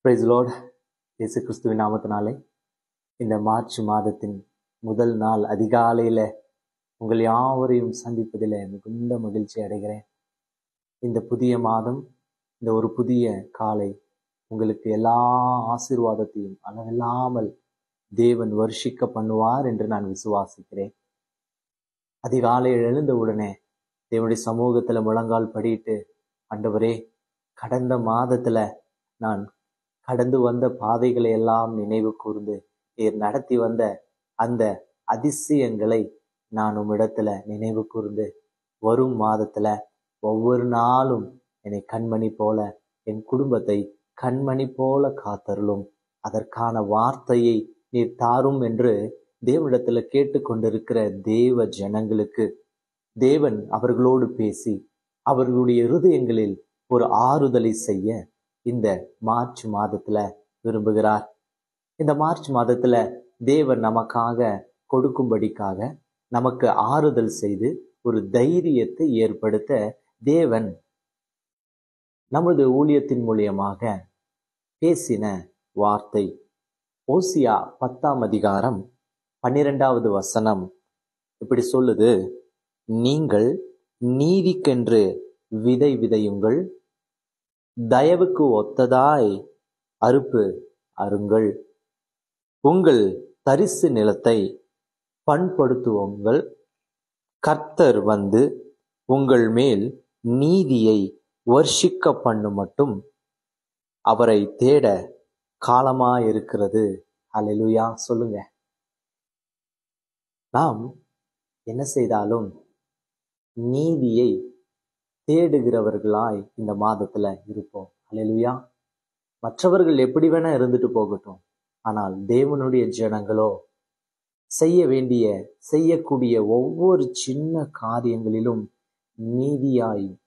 Price Lord. இயேசு கிறிஸ்துவின் நாமத்தினாலே இந்த மார்ச் மாதத்தின் முதல் நாள் அதிகாலையில் உங்கள் யாவரையும் சந்திப்பதில் மிகுந்த மகிழ்ச்சி அடைகிறேன். இந்த புதிய மாதம், இந்த ஒரு புதிய காலை உங்களுக்கு எல்லா ஆசீர்வாதத்தையும் அளவில்லாமல் தேவன் வருஷிக்க பண்ணுவார் என்று நான் விசுவாசிக்கிறேன். அதிகாலையில் எழுந்த உடனே தேவனுடைய சமூகத்தில் முழங்கால் படிட்டு, ஆண்டவரே, கடந்த மாதத்துல நான் கடந்து வந்த பாதைகளை எல்லாம் நினைவு கூர்ந்து நீர் நடத்தி வந்த அந்த அதிசயங்களை நான் உம்மிடத்துல நினைவு கூர்ந்து, வரும் மாதத்துல ஒவ்வொரு நாளும் என்னை கண்மணி போல, என் குடும்பத்தை கண்மணி போல காத்தருளும், அதற்கான வார்த்தையை நீர் தாரும் என்று தேவனிடத்துல கேட்டுக்கொண்டிருக்கிற தேவ ஜனங்களுக்கு தேவன் அவர்களோடு பேசி அவர்களுடைய இருதயங்களில் ஒரு ஆறுதலை செய்ய இந்த மார்ச் மாதத்துல விரும்புகிறார். இந்த மார்ச் மாதத்துல தேவன் நமக்காக கொடுக்கும்படிக்காக, நமக்கு ஆறுதல் செய்து ஒரு தைரியத்தை ஏற்படுத்த தேவன் நமது ஊழியத்தின் மூலியமாக பேசின வார்த்தை ஓசியா 10ஆம் அதிகாரம் 12வது வசனம் இப்படி சொல்லுது: நீங்கள் நீதிக்கென்று விதை விதையுங்கள், தயவுக்கு ஒத்ததாய் அறுப்பு அருங்கள், உங்கள் தரிசு நிலத்தை பண்படுத்துவோங்கள், கர்த்தர் வந்து உங்கள் மேல் நீதியை வர்ஷிக்க பண்ணும் மட்டும் அவரை தேட காலமாயிருக்கிறது. அல்லேலூயா சொல்லுங்க. நாம் என்ன செய்தாலும் நீதியை தேடுகிறவர்களாய் இந்த மாதத்துல இருப்போம். அல்லேலூயா. மற்றவர்கள் எப்படி வேணா இருந்துட்டு போகட்டும், ஆனால் தேவனுடைய ஜனங்களோ செய்யக்கூடிய ஒவ்வொரு சின்ன காரியங்களிலும் நீதியாயும்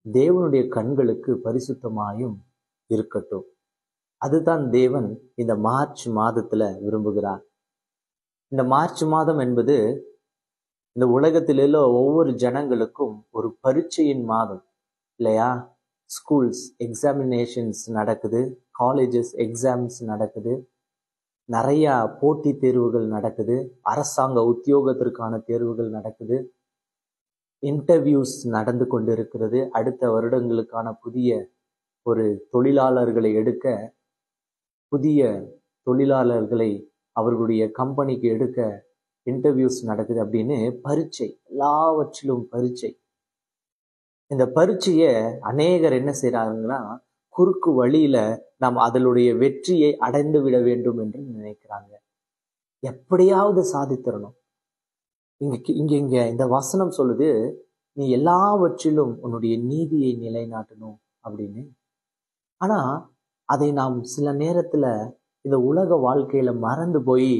தேவனுடைய கண்களுக்கு பரிசுத்தமாயும் இருக்கட்டும். அதுதான் தேவன் இந்த மார்ச் மாதத்துல விரும்புகிறார். இந்த மார்ச் மாதம் என்பது இந்த உலகத்தில ஒவ்வொரு ஜனங்களுக்கும் ஒரு பரீட்சையின் மாதம் இல்லையா? ஸ்கூல்ஸ் எக்ஸாமினேஷன்ஸ் நடக்குது, காலேஜஸ் எக்ஸாம்ஸ் நடக்குது, நிறைய போட்டி தேர்வுகள் நடக்குது, அரசாங்க உத்தியோகத்திற்கான தேர்வுகள் நடக்குது, இன்டர்வியூஸ் நடந்து கொண்டிருக்கிறது. அடுத்த வருடங்களுக்கான புதிய ஒரு தொழிலாளர்களை எடுக்க, புதிய தொழிலாளர்களை அவர்களுடைய கம்பெனிக்கு எடுக்க இன்டர்வியூஸ் நடக்குது. அப்படின்னு பரீட்சை, எல்லாவற்றிலும் பரீட்சை. இந்த பரீட்சையை அநேகர் என்ன செய்யறாங்கன்னா, குறுக்கு வழியில நாம் அதனுடைய வெற்றியை அடைந்து விட வேண்டும் என்று நினைக்கிறாங்க. எப்படியாவது சாதித்திரணும். இங்க இந்த வசனம் சொல்லுது, நீ எல்லாவற்றிலும் உன்னுடைய நீதியை நிலைநாட்டணும் அப்படின்னு. ஆனா அதை நாம் சில நேரத்துல இந்த உலக வாழ்க்கையில மறந்து போய்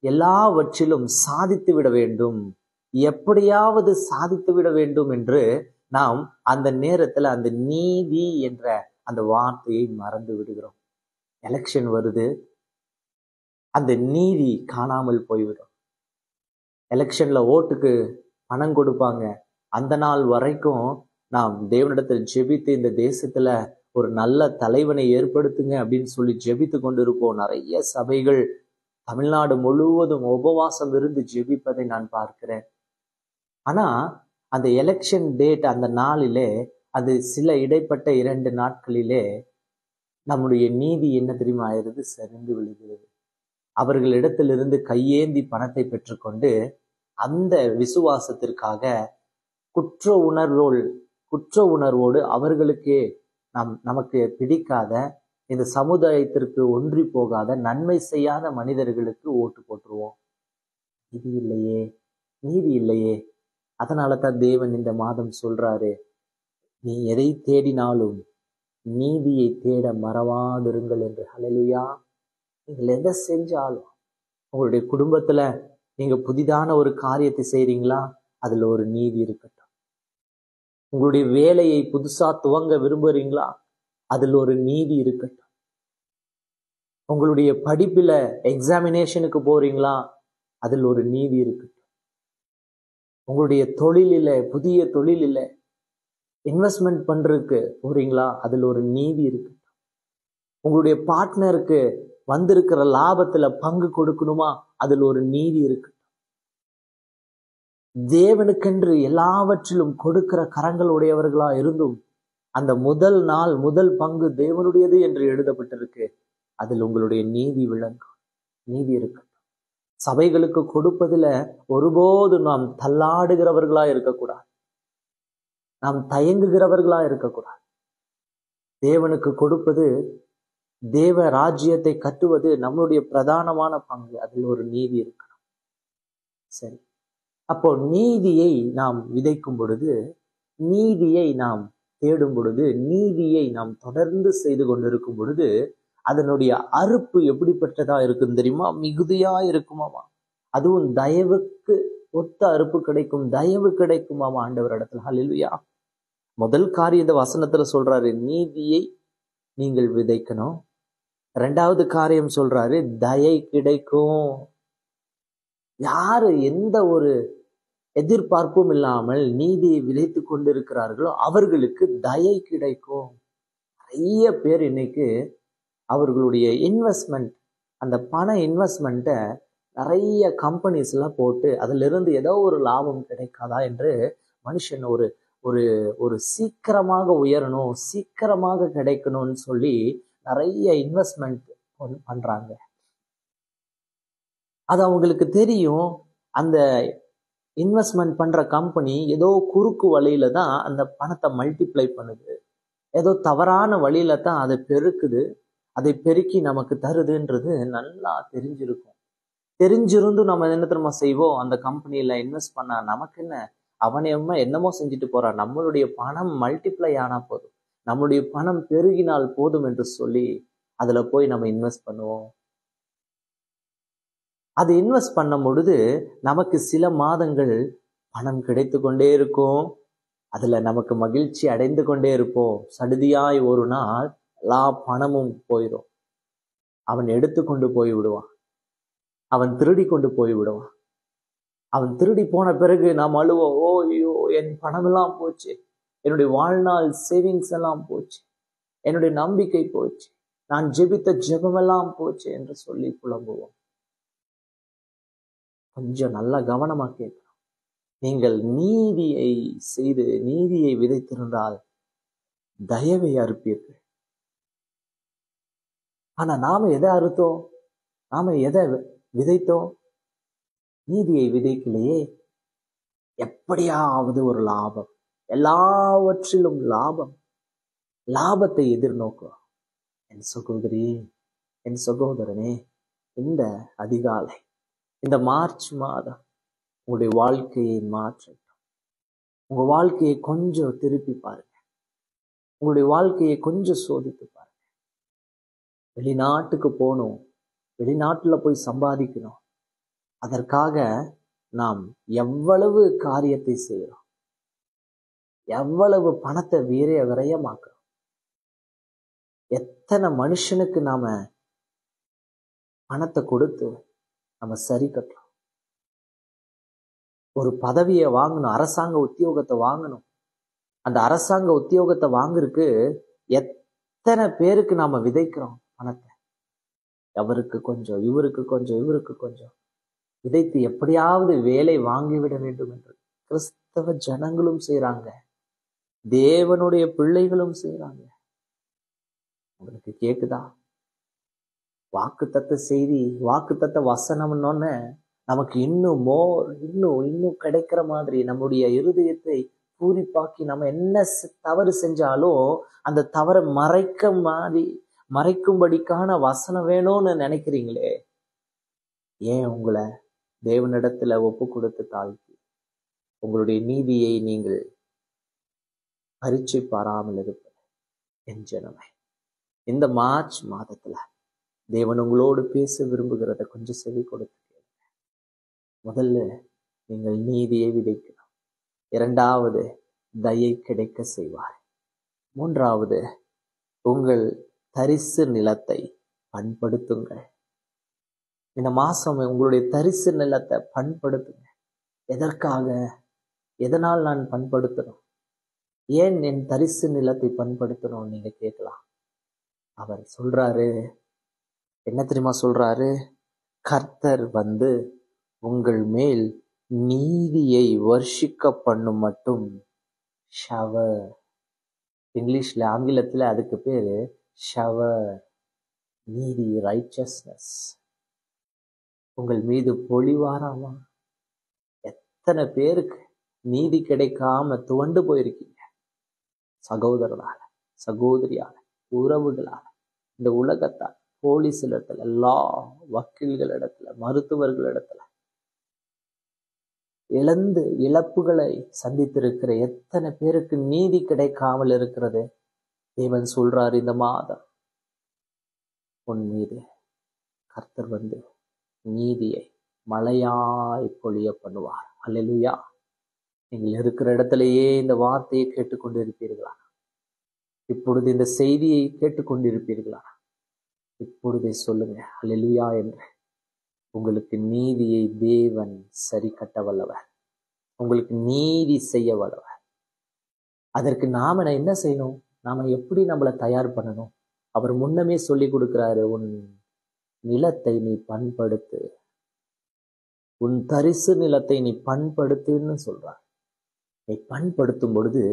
எல்லாவற்றிலும் சாதித்து விட வேண்டும், எப்படியாவது சாதித்து விட வேண்டும் என்று நாம் அந்த நேரத்துல அந்த நீதி என்ற அந்த வார்த்தையை மறந்து விடுகிறோம். எலெக்ஷன் வருது, அந்த நீதி காணாமல் போய்விடும். எலெக்ஷன்ல ஓட்டுக்கு பணம் கொடுப்பாங்க. அந்த நாள் வரைக்கும் நாம் தேவனிடத்தில் ஜெபித்து இந்த தேசத்துல ஒரு நல்ல தலைவனை ஏற்படுத்துங்க அப்படின்னு சொல்லி ஜெபித்து கொண்டிருப்போம். நிறைய சபைகள் தமிழ்நாடு முழுவதும் உபவாசம் இருந்து ஜெபிப்பதை நான் பார்க்கிறேன். ஆனா அந்த எலெக்ஷன் டேட், அந்த நாளிலே, அது சில இடைப்பட்ட 2 நாட்களிலே நம்முடைய நீதி என்ன தெரியுமா ஆயிருது? சரிந்து விழுகிறது. அவர்களிடத்திலிருந்து கையேந்தி பணத்தை பெற்றுக்கொண்டு அந்த விசுவாசத்திற்காக குற்ற உணர்வோடு அவர்களுக்கே நமக்கு பிடிக்காத, இந்த சமுதாயத்திற்கு ஒன்றி போகாத, நன்மை செய்யாத மனிதர்களுக்கு ஓட்டு போட்டுருவோம். நீதி இல்லையே. அதனால தான் தேவன் இந்த மாதம் சொல்றாரு, நீ எதை தேடினாலும் நீதியை தேட மறவாதிருங்கள் என்று. ஹல்லேலூயா. நீங்கள் எதை செஞ்சாலும், உங்களுடைய குடும்பத்துல நீங்க புதிதான ஒரு காரியத்தை செய்றீங்களா, அதுல ஒரு நீதி இருக்கட்டும். உங்களுடைய வேலையை புதுசா துவங்க விரும்புறீங்களா, அதுல ஒரு நீதி இருக்கட்டும். உங்களுடைய படிப்புல எக்ஸாமினேஷனுக்கு போறீங்களா, அதில் ஒரு நீதி இருக்கட்டும். உங்களுடைய தொழிலில, புதிய தொழிலில, இன்வெஸ்ட்மெண்ட் பண்றதுக்கு போறீங்களா, அதுல ஒரு நீதி இருக்கு. உங்களுடைய பார்ட்னருக்கு வந்திருக்கிற லாபத்துல பங்கு கொடுக்கணுமா, அதில் ஒரு நீதி இருக்கு. தேவனுக்கென்று எல்லாவற்றிலும் கொடுக்கிற கரங்கள் உடையவர்களா இருந்தும் அந்த முதல் நாள் முதல் பங்கு தேவனுடையது என்று எழுதப்பட்டிருக்கு. அதில் உங்களுடைய நீதி விளங்கும், நீதி இருக்கு. சபைகளுக்கு கொடுப்பதில் ஒருபோது நாம் தள்ளாடுகிறவர்களா இருக்கக்கூடாது, நாம் தயங்குகிறவர்களா இருக்கக்கூடாது. தேவனுக்கு கொடுப்பது, தேவ ராஜ்யத்தை கட்டுவது நம்மளுடைய பிரதானமான பங்கு. அதில் ஒரு நீதி இருக்கணும். சரி, அப்போ நீதியை நாம் விதைக்கும் பொழுது, நீதியை நாம் தேடும் பொழுது, நீதியை நாம் தொடர்ந்து செய்து கொண்டிருக்கும் பொழுது அதனுடைய அறுப்பு எப்படிப்பட்டதா இருக்கும் தெரியுமா? மிகுதியா இருக்குமாமா. அதுவும் தயவுக்கு ஒத்த அறுப்பு கிடைக்கும், தயவு கிடைக்குமாமா ஆண்டவர் இடத்துல. ஹல்லேலூயா. முதல் காரியம் இந்த வசனத்துல சொல்றாரு, நீதியை நீங்கள் விதைக்கணும். ரெண்டாவது காரியம் சொல்றாரு, தயை கிடைக்கும். யாரு எந்த ஒரு எதிர்பார்ப்பும் இல்லாமல் நீதியை விதைத்து கொண்டிருக்கிறார்களோ அவர்களுக்கு தயை கிடைக்கும். நிறைய பேர் இன்னைக்கு அவர்களுடைய இன்வெஸ்ட்மெண்ட், அந்த பண இன்வெஸ்ட்மெண்ட்டை நிறைய கம்பெனிஸ் எல்லாம் போட்டு அதுல இருந்து ஏதோ ஒரு லாபம் கிடைக்காதா என்று மனுஷன் ஒரு ஒரு ஒரு சீக்கிரமாக உயரணும், சீக்கிரமாக கிடைக்கணும்னு சொல்லி நிறைய இன்வெஸ்ட்மெண்ட் பண்றாங்க. அது அவங்களுக்கு தெரியும், அந்த இன்வெஸ்ட்மெண்ட் பண்ற கம்பெனி ஏதோ குறுக்கு வழியில தான் அந்த பணத்தை மல்டிப்ளை பண்ணுது, ஏதோ தவறான வழியில தான் அதை பெருக்குது, அதை பெருக்கி நமக்கு தருதுன்றது நல்லா தெரிஞ்சிருக்கும். தெரிஞ்சிருந்தும் நம்ம என்ன தெரியுமா செய்வோம்? அந்த கம்பெனியில இன்வெஸ்ட் பண்ணா நமக்கு என்ன, அவனை என்னமோ செஞ்சுட்டு போறான், நம்மளுடைய பணம் மல்டிப்ளை ஆனா போதும், நம்மளுடைய பணம் பெருகினால் போதும் என்று சொல்லி அதுல போய் நம்ம இன்வெஸ்ட் பண்ணுவோம். அது இன்வெஸ்ட் பண்ணும் பொழுது நமக்கு சில மாதங்கள் பணம் கிடைத்து கொண்டே இருக்கும், அதுல நமக்கு மகிழ்ச்சி அடைந்து கொண்டே இருப்போம். சடுதியாய் ஒரு நாள் எல்லா பணமும் போயிடும். அவன் எடுத்து கொண்டு போய் விடுவான், அவன் திருடி கொண்டு போய் விடுவான். அவன் திருடி போன பிறகு நாம் அழுவோம், ஓ ஐயோ என் பணம் எல்லாம் போச்சு, என்னுடைய வாழ்நாள் சேவிங்ஸ் எல்லாம் போச்சு, என்னுடைய நம்பிக்கை போச்சு, நான் ஜெபித்த ஜெபமெல்லாம் போச்சு என்று சொல்லி புலம்புவோம். கொஞ்சம் நல்லா கவனமா கேட்கணும். நீங்கள் நீதியை செய்து நீதியை விதைத்திருந்தால் தயவை அறுப்பீர்கள். ஆனா நாம எதை அறுத்தோம்? நாம எதை விதைத்தோம்? நீதியை விதைக்கலையே. எப்படியாவது ஒரு லாபம், எல்லாவற்றிலும் லாபம், லாபத்தை எதிர்நோக்குவோம். என் சகோதரி, என் சகோதரனே, இந்த அதிகாலை, இந்த மார்ச் மாதம் உங்களுடைய வாழ்க்கையை மாற்றட்டும். உங்க வாழ்க்கையை கொஞ்சம் திருப்பி பாருங்க, உங்களுடைய வாழ்க்கையை கொஞ்சம் சோதித்து பாருங்க. வெளிநாட்டுக்கு போகணும், வெளிநாட்டுல போய் சம்பாதிக்கணும், அதற்காக நாம் எவ்வளவு காரியத்தை செய்யறோம், எவ்வளவு பணத்தை விரயமாக்குறோம், எத்தனை மனுஷனுக்கு நாம பணத்தை கொடுத்து நம்ம சரி கட்டுறோம். ஒரு பதவியை வாங்கணும், அரசாங்க உத்தியோகத்தை வாங்கணும், அந்த அரசாங்க உத்தியோகத்தை வாங்குறதுக்கு எத்தனை பேருக்கு நாம விதைக்கிறோம் பணத்தை. அவருக்கு கொஞ்சம், இவருக்கு கொஞ்சம், இவருக்கு கொஞ்சம் விதைத்து எப்படியாவது வேலை வாங்கிவிட வேண்டும் என்று கிறிஸ்தவ ஜனங்களும் செய்யறாங்க, தேவனுடைய பிள்ளைகளும் செய்யறாங்க. உங்களுக்கு கேக்குதா? வாக்குத்தத்த செய்தி, வாக்குத்தத்த வசனம்னு நமக்கு இன்னும் இன்னும் கிடைக்கிற மாதிரி நம்முடைய இருதயத்தை பூரிப்பாக்கி நம்ம என்ன தவறு செஞ்சாலும் அந்த தவறை மறைக்கும்படிக்கான வசனம் வேணும்னு நினைக்கிறீங்களே, ஏன் உங்களை தேவனிடத்துல ஒப்பு கொடுத்து தாழ்த்தி உங்களுடைய நீதியை நீங்கள் பரீட்சை பாராமல் இருப்பது? என் ஜனமே, இந்த மார்ச் மாதத்துல தேவன் உங்களோடு பேச விரும்புகிறத கொஞ்சம் செவி கொடுத்து கேளுங்க. முதல்ல நீங்கள் நீதியை விதைக்கணும். இரண்டாவது, தயை கிடைக்க செய்வார். மூன்றாவது, உங்கள் தரிசு நிலத்தை பண்படுத்துங்கள். இந்த மாசம் உங்களுடைய தரிசு நிலத்தை பண்படுத்துங்க. எதற்காக? எதனால் நான் பண்படுத்தணும்? ஏன் என் தரிசு நிலத்தை பண்படுத்தணும் நீங்க கேட்கலாம். அவர் சொல்றாரு, என்ன தெரியுமா சொல்றாரு? கர்த்தர் வந்து உங்கள் மேல் நீதியை வர்ஷிக்க பண்ணும் மட்டும் ஷவர். இங்கிலீஷ்ல, ஆங்கிலத்துல அதுக்கு பேரு ஷவர். நீதி, ரைச்சஸ்னஸ் உங்கள் மீது பொழிவாராமா. எத்தனை பேருக்கு நீதி கிடைக்காம துவண்டு போயிருக்கீங்க? சகோதரனால, சகோதரியால, உறவுகளால, இந்த உலகத்தால், போலீஸ் இடத்துல, வக்கீல்கள் இடத்துல, மருத்துவர்கள் இடத்துல இழப்புகளை சந்தித்திருக்கிற எத்தனை பேருக்கு நீதி கிடைக்காமல் இருக்கிறது? தேவன் சொல்றாரு, இந்த மாதம் உன் மீது கர்த்தர் வந்து நீதியை மழையாய் பொழிய பண்ணுவார். அல்லேலூயா. நீங்கள் இருக்கிற இடத்திலேயே இந்த வார்த்தையை கேட்டுக்கொண்டிருப்பீர்களா? இப்பொழுது இந்த செய்தியை கேட்டுக்கொண்டிருப்பீர்களா? இப்பொழுதே சொல்லுங்க அல்லேலூயா என்று. உங்களுக்கு நீதியை தேவன் சரி கட்ட வல்லவர். உங்களுக்கு நீதி செய்ய வல்லவர். அதற்கு நாம என்ன செய்யணும்? நாம எப்படி நம்மளை தயார் பண்ணணும்? அவர் முன்னமே சொல்லி கொடுக்கிறாரு, உன் நிலத்தை நீ பண்படுத்து, உன் தரிசு நிலத்தை நீ பண்படுத்துன்னு சொல்றார். நீ பண்படுத்தும் பொழுது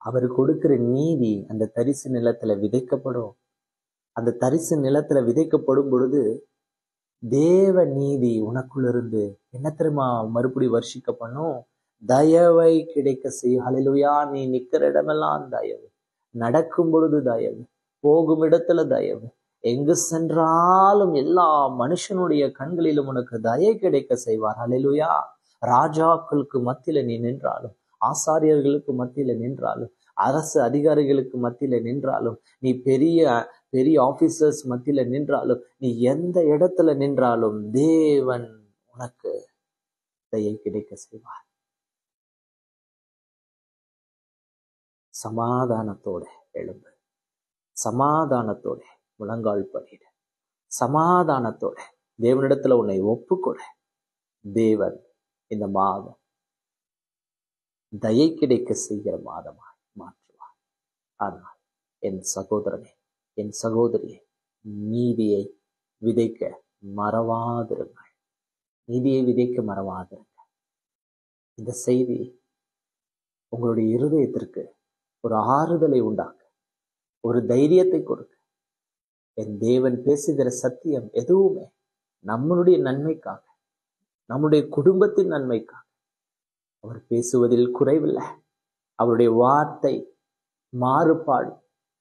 அவர் கொடுக்கிற நீதி அந்த தரிசு நிலத்துல விதைக்கப்படும். அந்த தரிசு நிலத்துல விதைக்கப்படும் பொழுது தேவ நீதி உனக்குள்ள இருந்து என்ன தெரியுமா மறுபடி வர்ஷிக்க பண்ணும்? தயவை கிடைக்க செய்யும். ஹல்லேலூயா. நீ நிக்கிற இடமெல்லாம் தயவு, நடக்கும் பொழுது தயவு, போகும் இடத்துல தயவு, எங்கு சென்றாலும் எல்லா மனுஷனுடைய கண்களிலும் உனக்கு தயை கிடைக்க செய்வார். ஹல்லேலூயா. ராஜாக்களுக்கு மத்தியில நீ நின்றாலும், ஆசாரியர்களுக்கு மத்தியில நின்றாலும், அரசு அதிகாரிகளுக்கு மத்தியில நின்றாலும், நீ பெரிய பெரிய ஆபீசர்ஸ் மத்தியில நின்றாலும், நீ எந்த இடத்துல நின்றாலும் தேவன் உனக்கு தயை கிடைக்க செய்வார். சமாதானத்தோட எழும்பு, சமாதானத்தோட முழங்கால் பண்ணிடு, சமாதானத்தோட தேவனிடத்துல உன்னை ஒப்புக்கொடு. தேவன் இந்த மாதம் தயை கிடைக்க செய்கிற மாதமாய் மாற்றுவார். ஆனால் என் சகோதரனே, என் சகோதரியே, நீதியை விதைக்க மறவாதிருங்கள். நீதியை விதைக்க மறவாதிருங்கள். இந்த செய்தி உங்களுடைய இருதயத்திற்கு ஒரு ஆறுதலை உண்டாக்க, ஒரு தைரியத்தை கொடுக்க. என் தேவன் பேசுகிற சத்தியம் எதுவுமே நம்மளுடைய நன்மைக்காக, நம்முடைய குடும்பத்தின் நன்மைக்காக. அவர் பேசுவதில் குறைவில்லை. அவருடைய வார்த்தை மாறுபாடு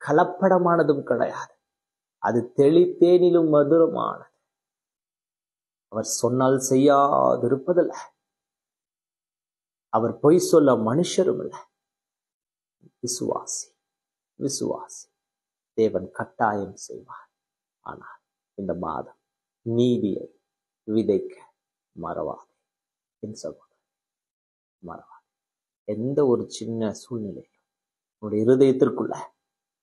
கலப்படமானதும் கிடையாது. அது தெளித்தேனிலும் மதுரமானது. அவர் சொன்னால் செய்யாதிருப்பதில்லை. அவர் பொய் சொல்ல மனுஷரும் இல்லை. விசுவாசி, விசுவாசி, தேவன் கட்டாயம் செய்வார். ஆனால் இந்த மாதம் நீதியை விதைக்க மறவாதே என் சகோதரன், மறவாதே. எந்த ஒரு சின்ன சூழ்நிலையிலும் உன்னுடைய இருதயத்திற்குள்ள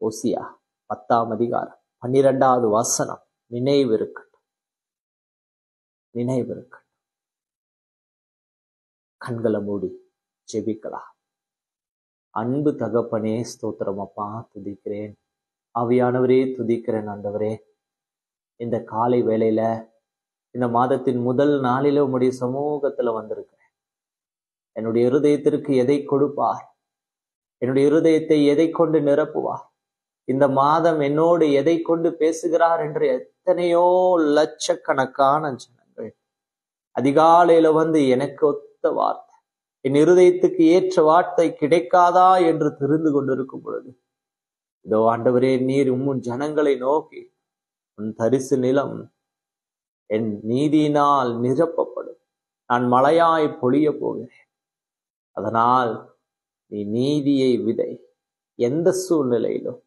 ஓசியா 10ஆம் அதிகாரம் 12வது வசனம் நினைவிருக்கட்டும், நினைவிருக்கட்டும். கண்களை மூடி ஜெபிக்கலாம். அன்பு தகப்பனே, ஸ்தோத்திரம் அப்பா, துதிக்கிறேன். ஆவியானவரே, துதிக்கிறேன் ஆண்டவரே. இந்த காலை வேளையில, இந்த மாதத்தின் முதல் நாளில உம்முடைய சமூகத்துல வந்திருக்கிறேன். என்னுடைய இருதயத்திற்கு எதை கொடுப்பார்? என்னுடைய இருதயத்தை எதை கொண்டு நிரப்புவார்? இந்த மாதம் என்னோடு எதை கொண்டு பேசுகிறார் என்று எத்தனையோ லட்சக்கணக்கான ஜனங்கள் அதிகாலையில வந்து எனக்கு ஒத்த வார்த்தை, என் இருதயத்துக்கு ஏற்ற வார்த்தை கிடைக்காதா என்று தெரிந்து கொண்டிருக்கும் பொழுது, இதோ ஆண்டவரே, நீர் உம் ஜனங்களை நோக்கி, உன் தரிசு நிலம் என் நீதியினால் நிரப்பப்படும், நான் மழையாய் பொழிய போகிறேன். அதனால் நீ நீதியை விதை. எந்த சூழ்நிலையிலும்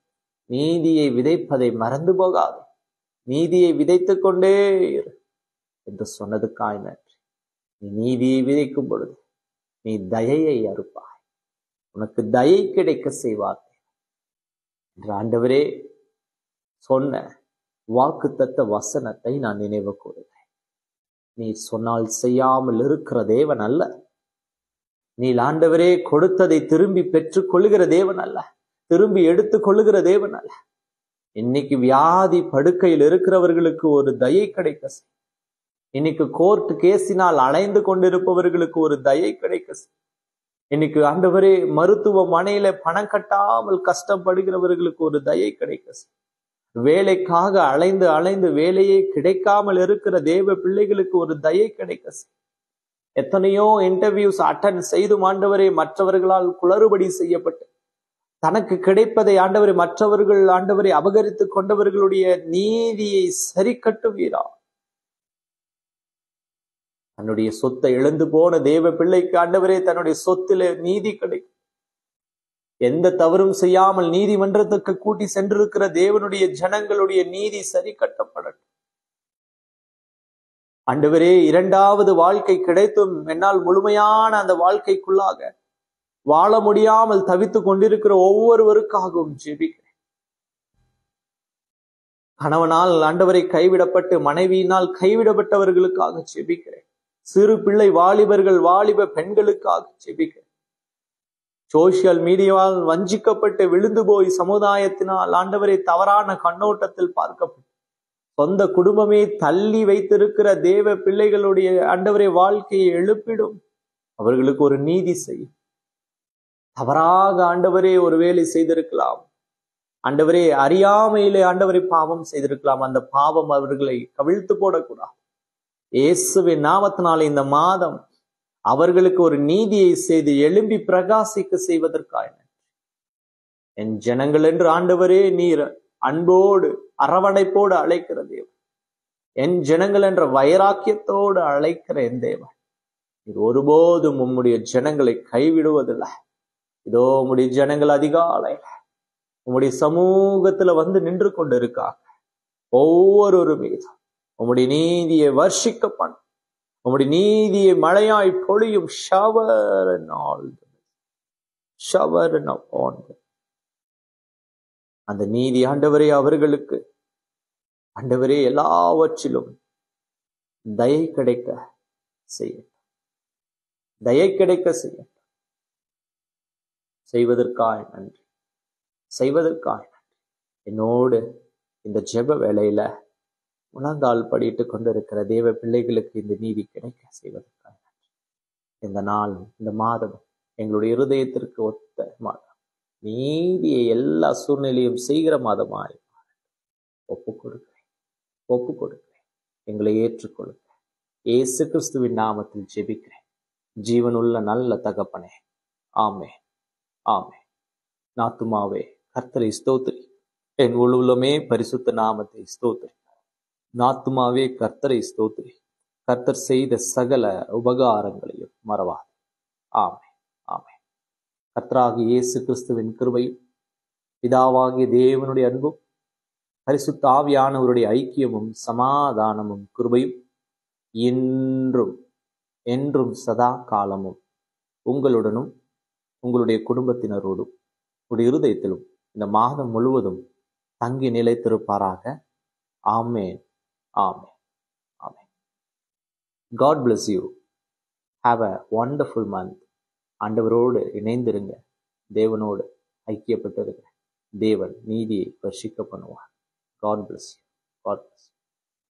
நீதியை விதைப்பதை மறந்து போகாது. நீதியை விதைத்துக் கொண்டே இரு என்று சொன்னதுக்காய் நன்றி. நீ நீதியை விதைக்கும் பொழுது நீ தயையை அறுப்பாய். உனக்கு தயை கிடைக்க செய்வார் என்று ஆண்டவரே சொன்ன வாக்குத்தத்த வசனத்தை நான் நினைவு கூறுகிறேன். நீ சொன்னால் செய்யாமல் இருக்கிற தேவன் அல்ல. நீ ஆண்டவரே கொடுத்ததை திரும்பி பெற்றுக் கொள்ளுகிற தேவன் அல்ல. திரும்பி எடுத்துக் கொள்ளுகிற தேவன் அல்ல. இன்னைக்கு வியாதி படுக்கையில் இருக்கிறவர்களுக்கு ஒரு தயை கிடைக்க செய். இன்னைக்கு கோர்ட் கேசினால் அலைந்து கொண்டிருப்பவர்களுக்கு ஒரு தயை கிடைக்க செய். இன்னைக்கு ஆண்டவரே மருத்துவமனையில பணம் கட்டாமல் கஷ்டப்படுகிறவர்களுக்கு ஒரு தயை கிடைக்க செய். வேலைக்காக அலைந்து அலைந்து வேலையே கிடைக்காமல் இருக்கிற தேவ பிள்ளைகளுக்கு ஒரு தயை கிடைக்க செய். எத்தனையோ இன்டர்வியூஸ் அட்டன் செய்து ஆண்டவரே மற்றவர்களால் குளறுபடி செய்யப்பட்டு தனக்கு கிடைப்பதை ஆண்டவரை மற்றவர்கள் ஆண்டவரை அபகரித்து கொண்டவர்களுடைய நீதியை சரி கட்டுவீரா. தன்னுடைய சொத்தை இழந்து போன தேவ பிள்ளைக்கு ஆண்டவரே தன்னுடைய சொத்தில நீதி கிடைக்கும். எந்த தவறும் செய்யாமல் நீதிமன்றத்துக்கு கூட்டி சென்றிருக்கிற தேவனுடைய ஜனங்களுடைய நீதி சரி கட்டப்படட்டும். ஆண்டவரே இரண்டாவது வாழ்க்கை கிடைத்தும் என்னால் முழுமையான அந்த வாழ்க்கைக்குள்ளாக வாழ முடியாமல் தவித்துக் கொண்டிருக்கிற ஒவ்வொருவருக்காகவும் ஜெபிக்கிறேன். கணவனால் ஆண்டவரை கைவிடப்பட்டு மனைவியினால் கைவிடப்பட்டவர்களுக்காக ஜெபிக்கிறேன். சிறு பிள்ளை வாலிபர்கள் வாலிப பெண்களுக்காக ஜெபிக்கிறேன். சோசியல் மீடியாவால் வஞ்சிக்கப்பட்டு விழுந்து போய் சமுதாயத்தினால் ஆண்டவரை தவறான கண்ணோட்டத்தில் பார்க்கப்பட்டு சொந்த குடும்பமே தள்ளி வைத்திருக்கிற தேவ பிள்ளைகளுடைய ஆண்டவரை வாழ்க்கையை எழுப்பிடும். அவர்களுக்கு ஒரு நீதி செய்யும். தவறாக ஆண்டவரே ஒரு வேலை செய்திருக்கலாம். ஆண்டவரே அறியாமையிலே ஆண்டவரை பாவம் செய்திருக்கலாம். அந்த பாவம் அவர்களை கவிழ்த்து போடக்கூடாது. இயேசுவின் நாமத்தினாலே இந்த மாதம் அவர்களுக்கு ஒரு நீதியை செய்து எழும்பி பிரகாசிக்க செய்வதற்காக என் ஜனங்கள் என்று ஆண்டவரே நீர் அன்போடு அரவணைப்போடு அழைக்கிற தேவன், என் ஜனங்கள் என்ற வைராக்கியத்தோடு அழைக்கிற என் தேவன், இது ஒருபோதும் உம்முடைய ஜனங்களை கைவிடுவதில்லை. இதோ உம்முடைய ஜனங்கள் அதிகாலையில உம்முடைய சமூகத்துல வந்து நின்று கொண்டு இருக்காங்க. ஒவ்வொரு மீதும் உம்முடைய நீதியை வர்ஷிக்க பண்ண, உம்முடைய நீதியை மழையாய் பொழியும். அந்த நீதி ஆண்டவரே அவர்களுக்கு ஆண்டவரே எல்லாவற்றிலும் தயை கிடைக்க செய்ய, தயை கிடைக்க செய்ய. செய்வதற்காக நன்றி, செய்வதற்காக நன்றி. என்னோடு இந்த ஜெப வேளையில முழங்கால் படிட்டு கொண்டிருக்கிற தேவ பிள்ளைகளுக்கு இந்த நீதி கிடைக்க செய்வதற்காக நன்றி. இந்த நாளும் இந்த மாதமும் எங்களுடைய இருதயத்திற்கு ஒத்த மாதம், நீதியை எல்லா சூழ்நிலையும் செய்கிற மாதமாய் ஒப்பு கொடுக்கிறேன், ஒப்பு கொடுக்கிறேன். எங்களை ஏற்றுக்கொள்ளுங்க. இயேசு கிறிஸ்துவின் நாமத்தில் ஜெபிக்கிறேன் ஜீவனுள்ள நல்ல தகப்பனே, ஆமே ஆமே. நாத்துமாவே கர்த்தரை ஸ்தோத்திரி, என் உள்ளமே பரிசுத்த நாமத்தை ஸ்தோத்திரி. நாத்துமாவே கர்த்தரை ஸ்தோத்திரி, கர்த்தர் செய்த சகல உபகாரங்களையும் மறவாது. ஆமே ஆமே. கர்த்தராகிய இயேசு கிறிஸ்துவின் கிருபையும் பிதாவாகிய தேவனுடைய அன்பும் பரிசுத்த ஆவியானவருடைய ஐக்கியமும் சமாதானமும் கிருபையும் என்றும் என்றும் சதா காலமும் உங்களுடனும் உங்களுடைய குடும்பத்தினரோடும் உங்களுடைய இருதயத்திலும் இந்த மாதம் முழுவதும் தங்கி நிலைத்திருப்பாராக. ஆமேன் ஆமேன் ஆமேன். God bless you. Have a wonderful month. ஆண்டவரோடு இணைந்திருங்க, தேவனோடு ஐக்கியப்பட்டிருங்க. தேவன் நீதியை வர்ஷிக்க பண்ணுவார். God bless you. God bless you.